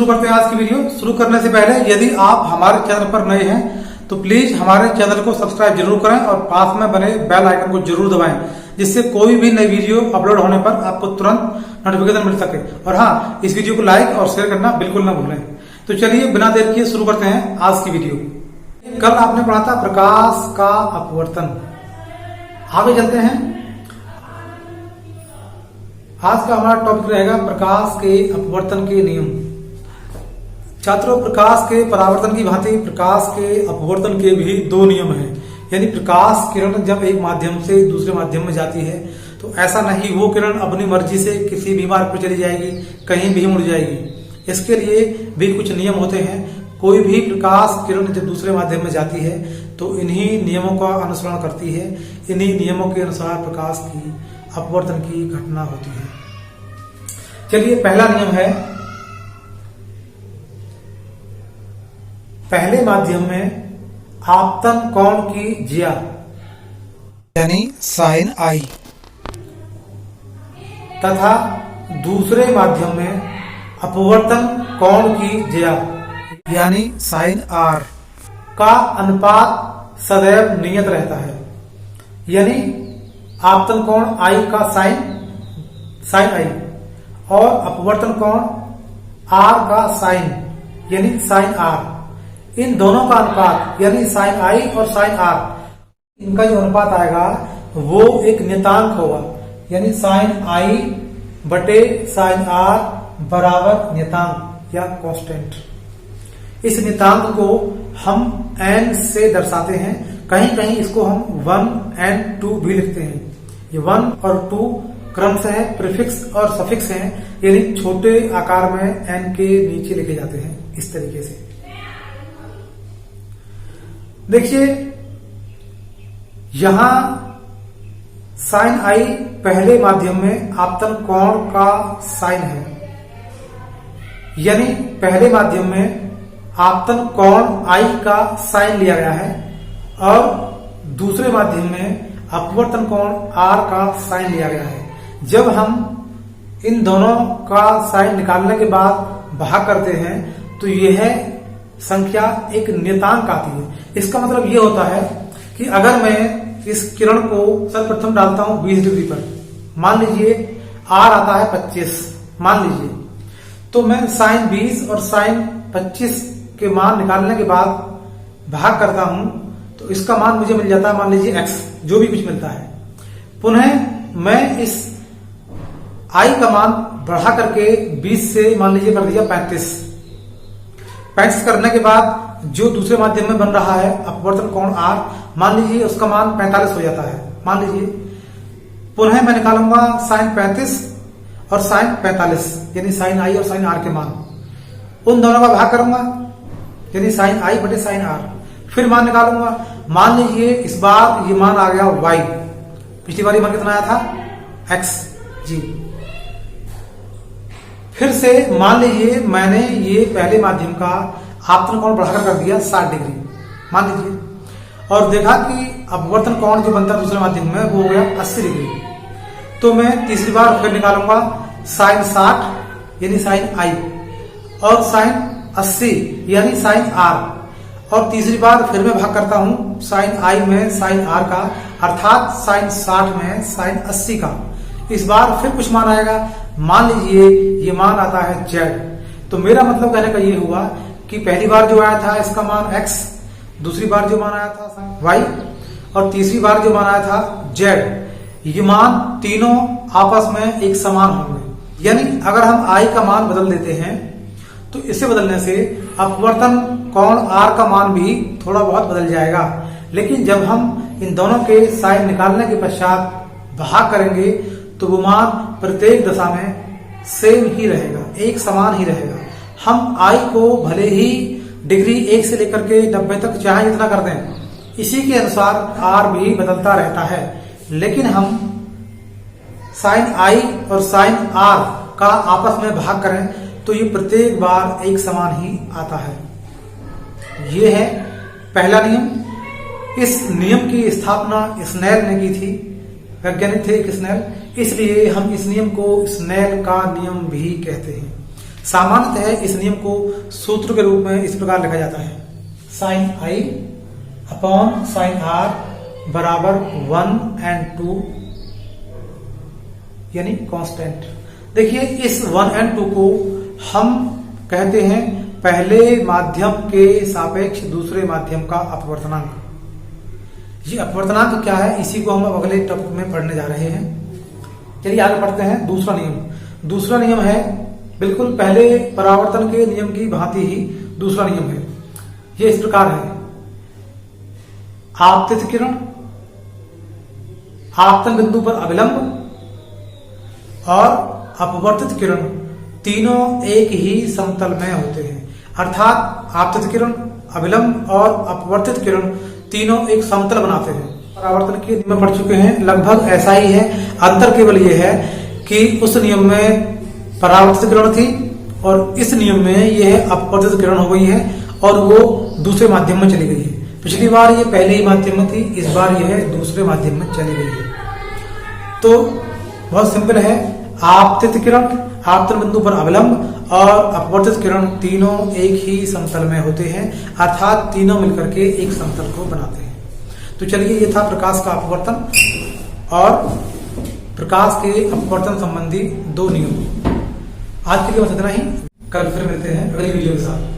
करते हैं आज की वीडियो। शुरू करने से पहले यदि आप हमारे चैनल पर नए हैं तो प्लीज हमारे चैनल को सब्सक्राइब जरूर करें और पास में बने बेल आइकन को जरूर दबाएं, जिससे कोई भी नई वीडियो अपलोड होने पर आपको तुरंत नोटिफिकेशन मिल सके। और हाँ, इस वीडियो को लाइक और शेयर करना बिल्कुल ना भूलें। तो चलिए बिना देर किए शुरू करते हैं आज की वीडियो। कल आपने पढ़ा था प्रकाश का अपवर्तन। आगे चलते हैं। आज का हमारा टॉपिक रहेगा प्रकाश के अपवर्तन के नियम। छात्रों, प्रकाश के परावर्तन की भांति प्रकाश के अपवर्तन के भी दो नियम हैं। यानी प्रकाश किरण जब एक माध्यम से दूसरे माध्यम में जाती है तो ऐसा नहीं वो किरण अपनी मर्जी से किसी भी मार्ग पर चली जाएगी, कहीं भी मुड़ जाएगी। इसके लिए भी कुछ नियम होते हैं। कोई भी प्रकाश किरण जब दूसरे माध्यम में जाती है तो इन्हीं नियमों का अनुसरण करती है। इन्हीं नियमों के अनुसार प्रकाश की अपवर्तन की घटना होती है। चलिए, पहला नियम है, पहले माध्यम में आपतन कोण की ज्या यानी साइन आई तथा दूसरे माध्यम में अपवर्तन कोण की ज्या यानी साइन आर का अनुपात सदैव नियत रहता है। यानी आपतन कोण आई का साइन आई और अपवर्तन कोण आर का साइन यानी साइन आर, इन दोनों का अनुपात यानी साइन आई और साइन आर, इनका जो अनुपात आएगा वो एक नियतांक होगा। यानी साइन आई बटे साइन आर बराबर नियतांक या कांस्टेंट। इस नियतांक को हम n से दर्शाते हैं। कहीं कहीं इसको हम 1 and 2 भी लिखते हैं। ये 1 और 2 क्रम से है, प्रीफिक्स और सफिक्स हैं, यानी छोटे आकार में n के नीचे लिखे जाते हैं। इस तरीके से देखिए, यहां साइन आई पहले माध्यम में आपतन कोण का साइन है। यानी पहले माध्यम में आपतन कोण आई का साइन लिया गया है और दूसरे माध्यम में अपवर्तन कोण आर का साइन लिया गया है। जब हम इन दोनों का साइन निकालने के बाद भाग करते हैं तो यह संख्या एक नियतांक आती है। इसका मतलब यह होता है कि अगर मैं इस किरण को सर्वप्रथम डालता हूं 20 डिग्री पर, मान लीजिए आर आता है 25, मान लीजिए, तो मैं साइन 20 और साइन 25 के मान निकालने के बाद भाग करता हूं तो इसका मान मुझे मिल जाता है, मान लीजिए x, जो भी कुछ मिलता है। पुनः मैं इस i का मान बढ़ा करके 20 से मान लीजिए कर दिया 35 करने के बाद जो दूसरे माध्यम में बन रहा है अपवर्तन कोण r, मान लीजिए उसका मान 45 हो जाता है, मान लीजिए। पुनः मैं निकालूंगा साइन 35 और साइन 45 यानी साइन आई और साइन आर के मान, उन दोनों का भाग करूंगा यानी साइन आई बटे साइन आर, फिर मान निकालूंगा। मान लीजिए इस बार ये मान आ गया y, पिछली बार ये मान कितना आया था x जी। फिर से मान लीजिए मैंने ये पहले माध्यम का आपतन कोण बढ़ाकर कर दिया 60 डिग्री, मान लीजिए, और देखा कि अपवर्तन कोण जो बनता है दूसरे माध्यम में वो हो गया 80 डिग्री। तो मैं तीसरी बार फिर निकालूंगा साइन 60 यानी साइन आई और साइन 80 यानी साइन आर, और तीसरी बार फिर मैं भाग करता हूं साइन आई में साइन आर का, अर्थात साइन 60 में साइन 80 का। इस बार फिर कुछ मान आएगा, मान लीजिए ये मान आता है z। तो मेरा मतलब कहने का ये हुआ कि पहली बार जो आया था इसका मान x, दूसरी बार जो मान आया था y और तीसरी बार जो मान आया था z, ये मान तीनों आपस में एक समान होंगे। यानी अगर हम i का मान बदल देते हैं तो इसे बदलने से अपवर्तन कोण r का मान भी थोड़ा बहुत बदल जाएगा। लेकिन जब हम इन दोनों के साइन निकालने के पश्चात भाग करेंगे तो वो मान प्रत्येक दशा में सेम ही रहेगा, एक समान ही रहेगा। हम आई को भले ही डिग्री 1 से लेकर के 90 तक चाहे जितना कर दें, इसी के अनुसार आर भी बदलता रहता है। लेकिन हम साइन आई और साइन आर का आपस में भाग करें तो ये प्रत्येक बार एक समान ही आता है। ये है पहला नियम। इस नियम की स्थापना स्नेल ने की थी, वैज्ञानिक थे स्नेल, इसलिए हम इस नियम को स्नेल का नियम भी कहते हैं। सामान्यतः इस नियम को सूत्र के रूप में इस प्रकार लिखा जाता है, sine i upon sine r बराबर 1 and 2 यानी कांस्टेंट। देखिए इस 1 and 2 को हम कहते हैं पहले माध्यम के सापेक्ष दूसरे माध्यम का अपवर्तनांक। ये अपवर्तनांक क्या है, इसी को हम अगले टॉपिक में पढ़ने जा रहे हैं। चलिए आगे पढ़ते हैं। दूसरा नियम, दूसरा नियम है बिल्कुल पहले परावर्तन के नियम की भांति ही दूसरा नियम है। ये इस प्रकार है, आपतित किरण आपतन बिंदु पर अविलंब और अपवर्तित किरण तीनों एक ही समतल में होते हैं। अर्थात आपतित किरण, अविलंब और अपवर्तित किरण तीनों एक समतल बनाते हैं। परावर्तन के नियम में पढ़ चुके हैं, लगभग ऐसा ही है। अंतर केवल ये है कि उस नियम में परावर्तित किरण थी और इस नियम में यह अपवर्तित किरण हो गई है और वो दूसरे माध्यम में चली गई है। पिछली बार ये पहले ही माध्यम में थी, इस बार यह दूसरे माध्यम में चली गई है। तो बहुत सिंपल है, आपतित किरण आपतन बिंदु पर अविलंब और अपवर्तित किरण तीनों एक ही समतल में होते हैं, अर्थात तीनों मिलकर के एक समतल को बनाते हैं। तो चलिए, ये था प्रकाश का अपवर्तन और प्रकाश के अपवर्तन संबंधी 2 नियम। आज के लिए बस इतना ही, कल फिर मिलते हैं अगली वीडियो के साथ।